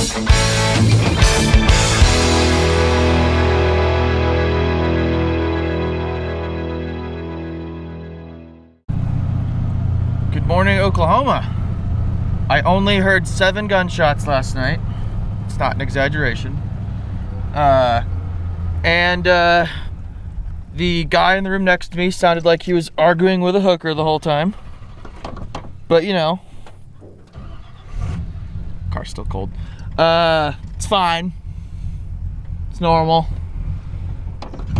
Good morning, Oklahoma. I only heard 7 gunshots last night. It's not an exaggeration. The guy in the room next to me sounded like he was arguing with a hooker the whole time. But you know, car's still cold. It's fine. It's normal.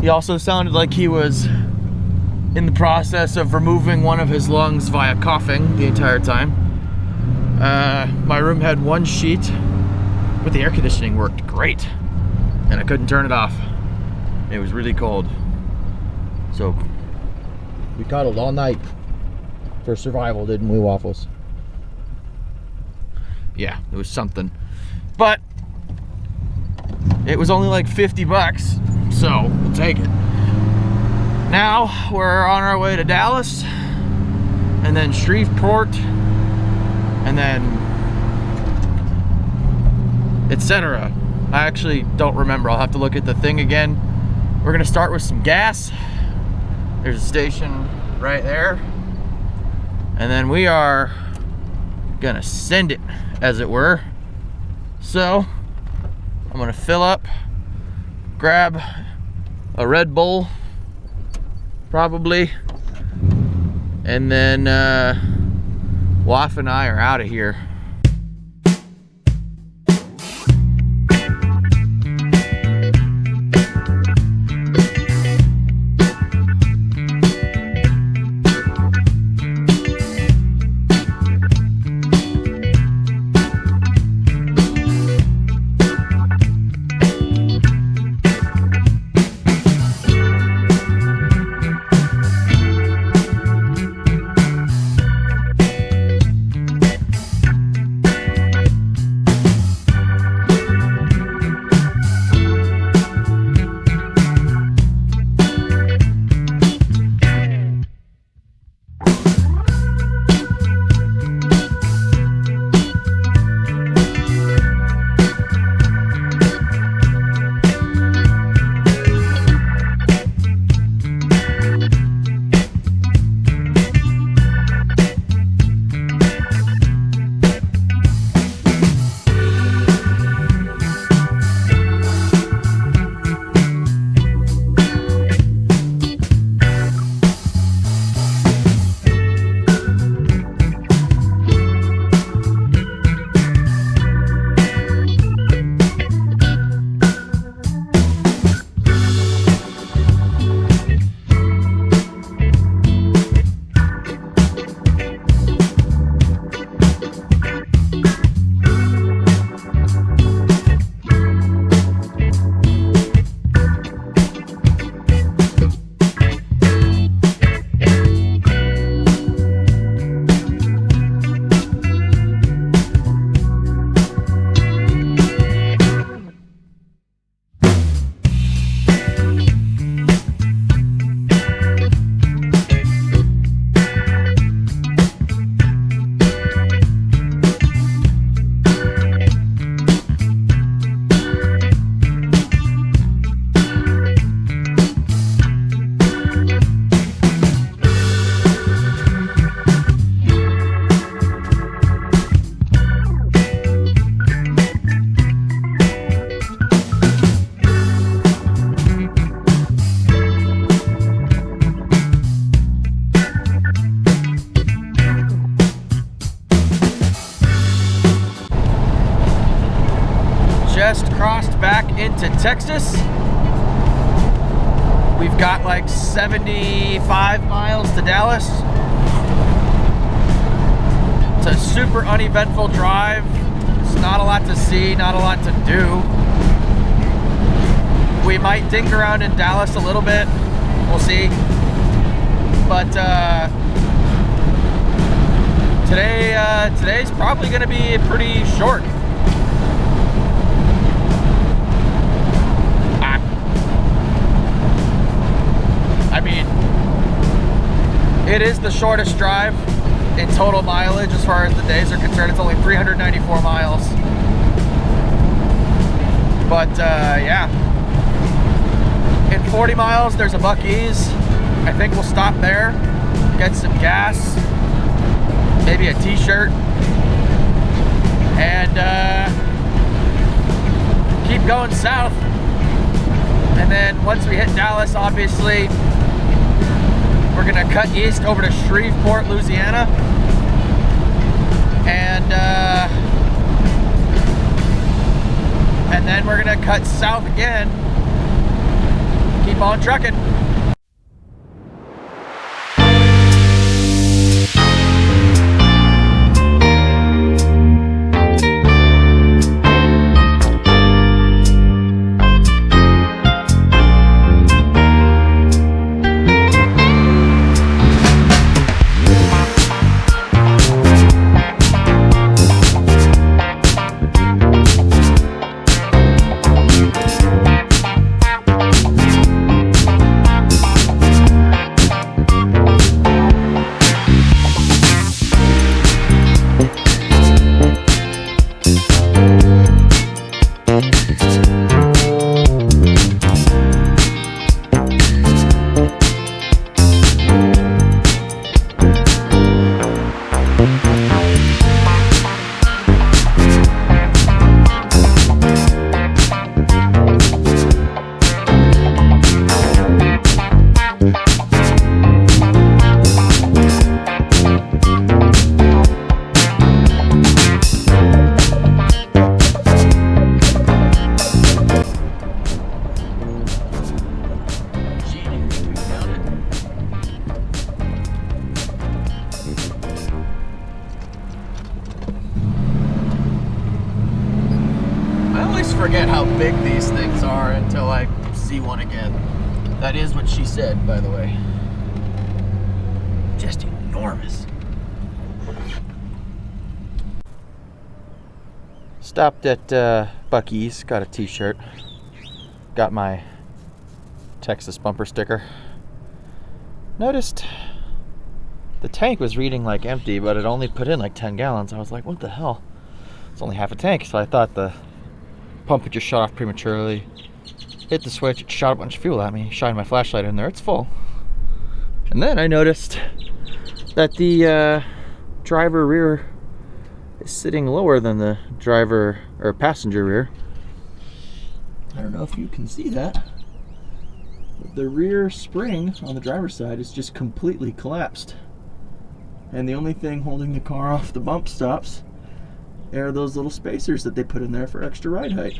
He also sounded like he was in the process of removing one of his lungs via coughing the entire time. My room had one sheet, but the air conditioning worked great, and I couldn't turn it off. It was really cold. So we cuddled all night for survival, didn't we, Waffles? Yeah, it was something. But it was only like 50 bucks, so we'll take it. Now we're on our way to Dallas, and then Shreveport, and then etc. I actually don't remember. I'll have to look at the thing again. We're gonna start with some gas. There's a station right there, and then we are gonna send it, as it were. So I'm gonna fill up, grab a Red Bull probably, and then Waff and I are out of here. Just crossed back into Texas. We've got like 75 miles to Dallas. It's a super uneventful drive. It's not a lot to see, not a lot to do. We might dink around in Dallas a little bit. We'll see. But today's probably going to be pretty short. I mean, it is the shortest drive in total mileage as far as the days are concerned. It's only 394 miles. But yeah, in 40 miles there's a Buc-ee's. I think we'll stop there, get some gas, maybe a t-shirt, and keep going south. And then once we hit Dallas, obviously we're gonna cut east over to Shreveport, Louisiana, and then we're gonna cut south again, keep on trucking. Forget how big these things are until I see one again. That is what she said, by the way. Just enormous. Stopped at Buc-ee's, got a t-shirt, got my Texas bumper sticker. Noticed the tank was reading like empty, but it only put in like 10 gallons. I was like, what the hell? It's only half a tank, so I thought the pump had just shut off prematurely. Hit the switch, it shot a bunch of fuel at me, shined my flashlight in there, it's full. And then I noticed that the driver rear is sitting lower than the driver or passenger rear. I don't know if you can see that. The rear spring on the driver's side is just completely collapsed. And the only thing holding the car off the bump stops are those little spacers that they put in there for extra ride height.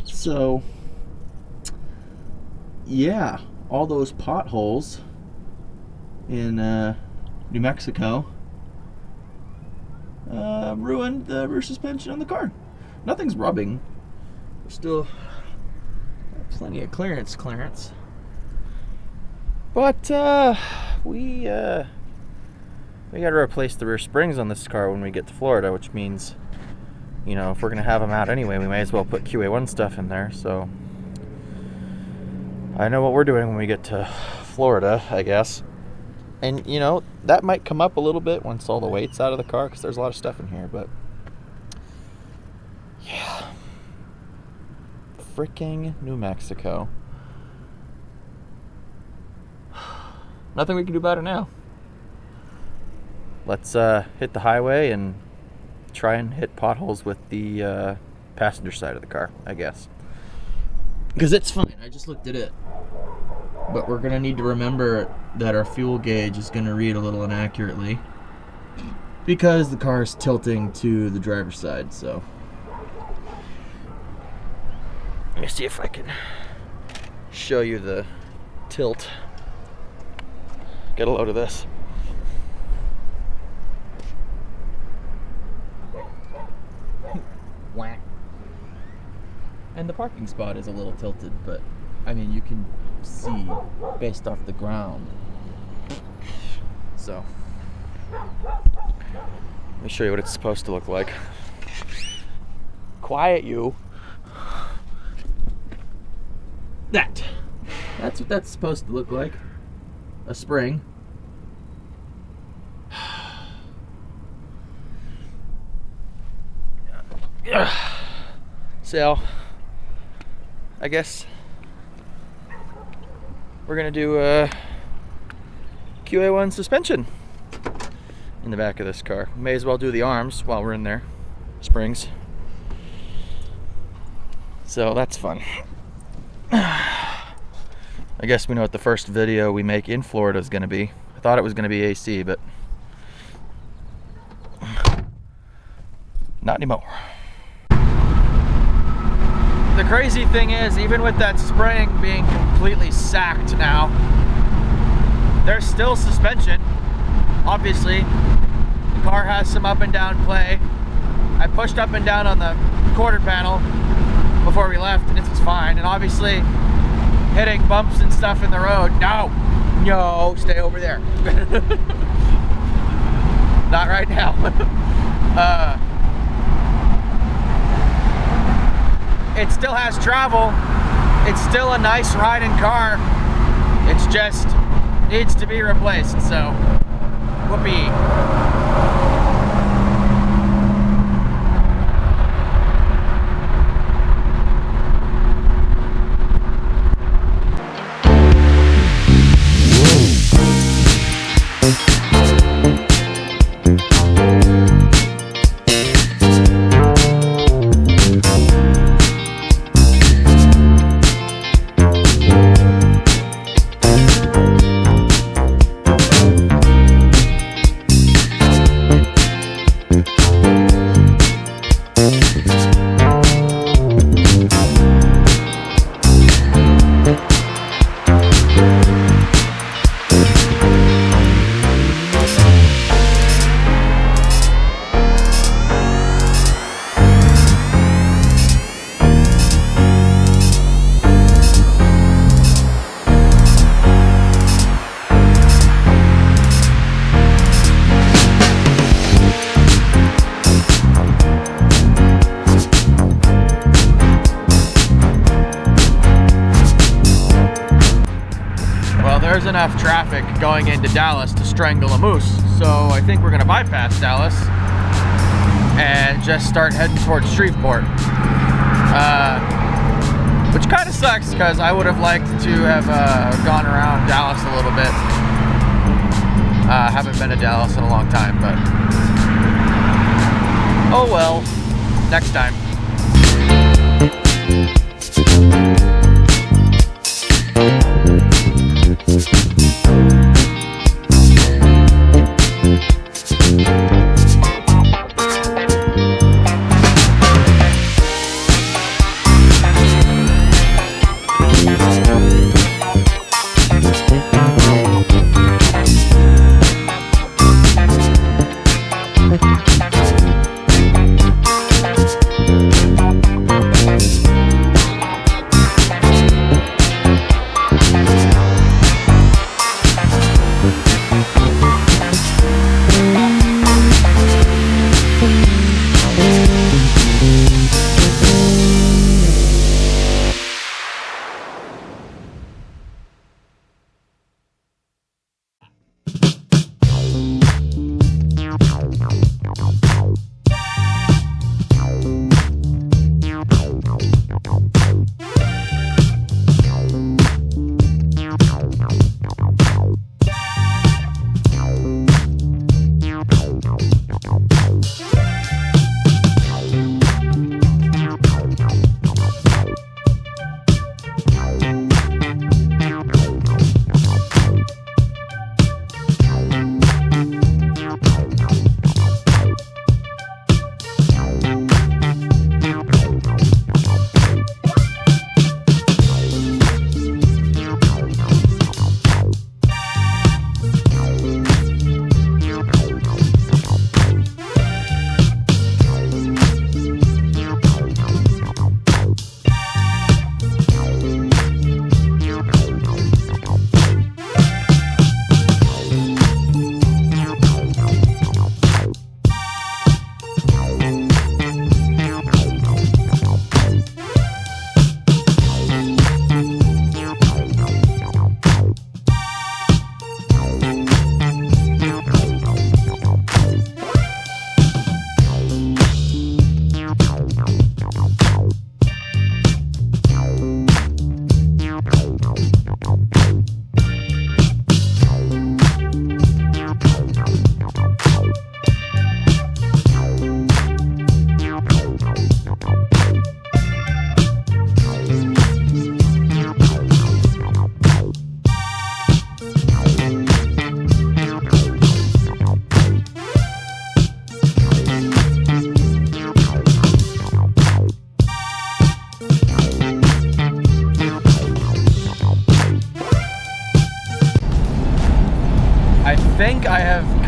So yeah, all those potholes in New Mexico ruined the rear suspension on the car. Nothing's rubbing. There's still plenty of clearance. But we got to replace the rear springs on this car when we get to Florida, which means, you know, if we're going to have them out anyway, we may as well put QA1 stuff in there. So I know what we're doing when we get to Florida, I guess. And, you know, that might come up a little bit once all the weight's out of the car, because there's a lot of stuff in here. But yeah, freaking New Mexico. Nothing we can do about it now. Let's hit the highway and try and hit potholes with the passenger side of the car, I guess. Because it's fine, I just looked at it. But we're going to need to remember that our fuel gauge is going to read a little inaccurately, because the car is tilting to the driver's side, so. Let me see if I can show you the tilt. Get a load of this. And the parking spot is a little tilted, but I mean, you can see based off the ground. So let me show you what it's supposed to look like. Quiet, you. That's what that's supposed to look like. A spring. So I guess we're gonna do a QA1 suspension in the back of this car. May as well do the arms while we're in there. Springs. So that's fun. I guess we know what the first video we make in Florida is gonna be. I thought it was gonna be AC, but not anymore. The crazy thing is, even with that spring being completely sacked now, there's still suspension. Obviously, the car has some up and down play. I pushed up and down on the quarter panel before we left, and it's fine. And obviously, hitting bumps and stuff in the road, no, stay over there. Not right now. It still has travel. It's still a nice riding car. It's just needs to be replaced, so whoopee. There's enough traffic going into Dallas to strangle a moose, so I think we're gonna bypass Dallas and just start heading towards Shreveport, which kind of sucks because I would have liked to have gone around Dallas a little bit. Haven't been to Dallas in a long time, but oh well, next time.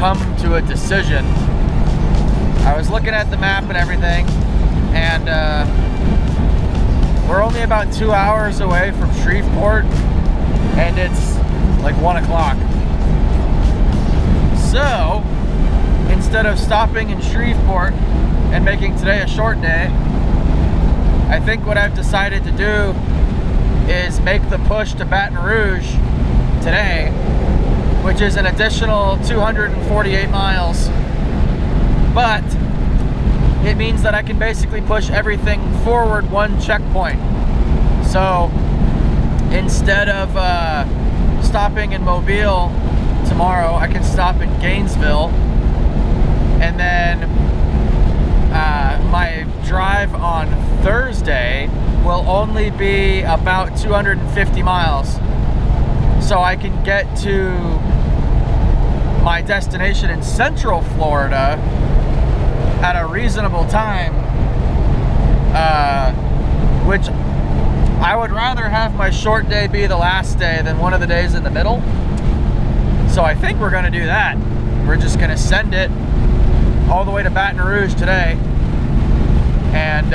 come to a decision. I was looking at the map and everything, and we're only about 2 hours away from Shreveport, and it's like 1 o'clock. So instead of stopping in Shreveport and making today a short day, I think what I've decided to do is make the push to Baton Rouge today, which is an additional 248 miles. But it means that I can basically push everything forward 1 checkpoint. So instead of stopping in Mobile tomorrow, I can stop in Gainesville, and then my drive on Thursday will only be about 250 miles. So I can get to my destination in Central Florida at a reasonable time, which I would rather have my short day be the last day than one of the days in the middle. So I think we're gonna do that. We're just gonna send it all the way to Baton Rouge today and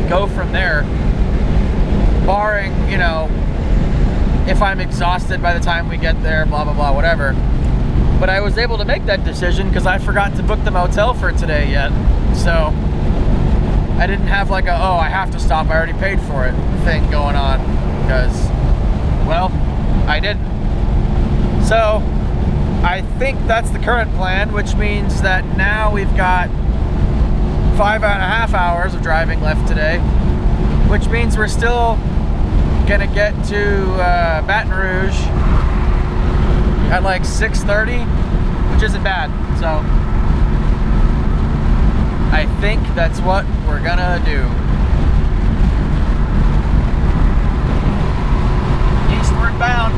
go from there, barring, you know, if I'm exhausted by the time we get there, blah, blah, blah, whatever. But I was able to make that decision because I forgot to book the motel for today yet. So I didn't have like a, oh, I have to stop, I already paid for it thing going on, because, well, I didn't. So I think that's the current plan, which means that now we've got 5.5 hours of driving left today, which means we're still gonna get to Baton Rouge at like 6:30, which isn't bad. So I think that's what we're gonna do. Eastward bound.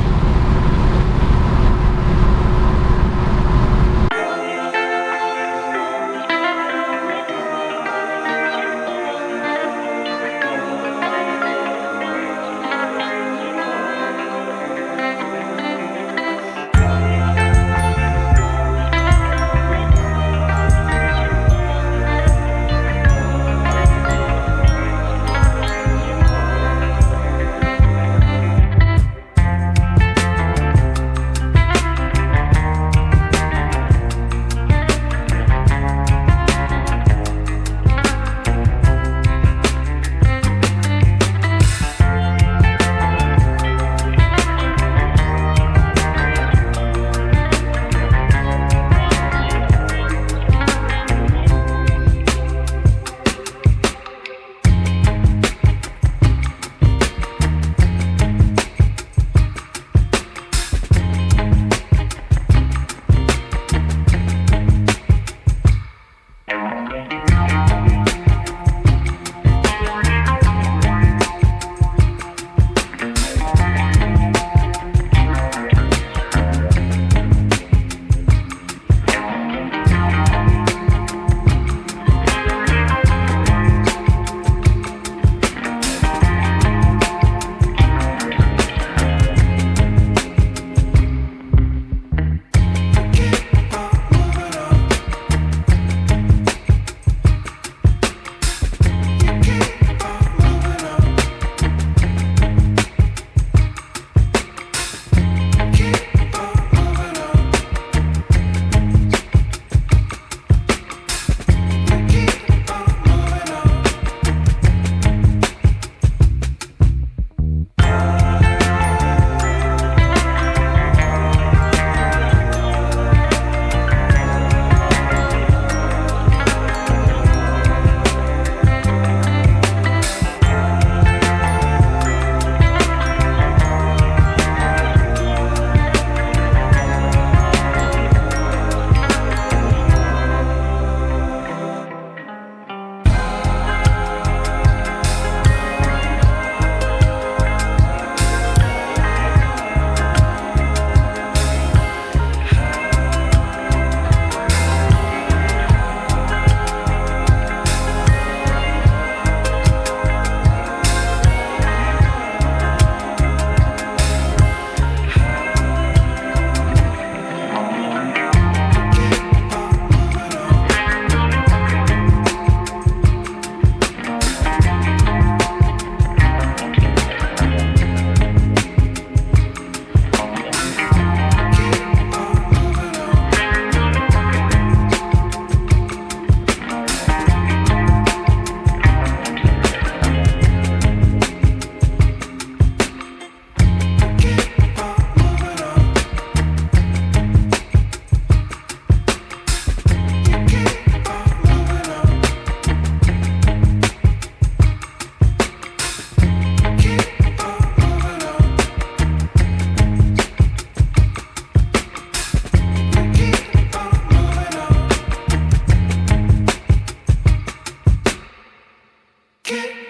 it.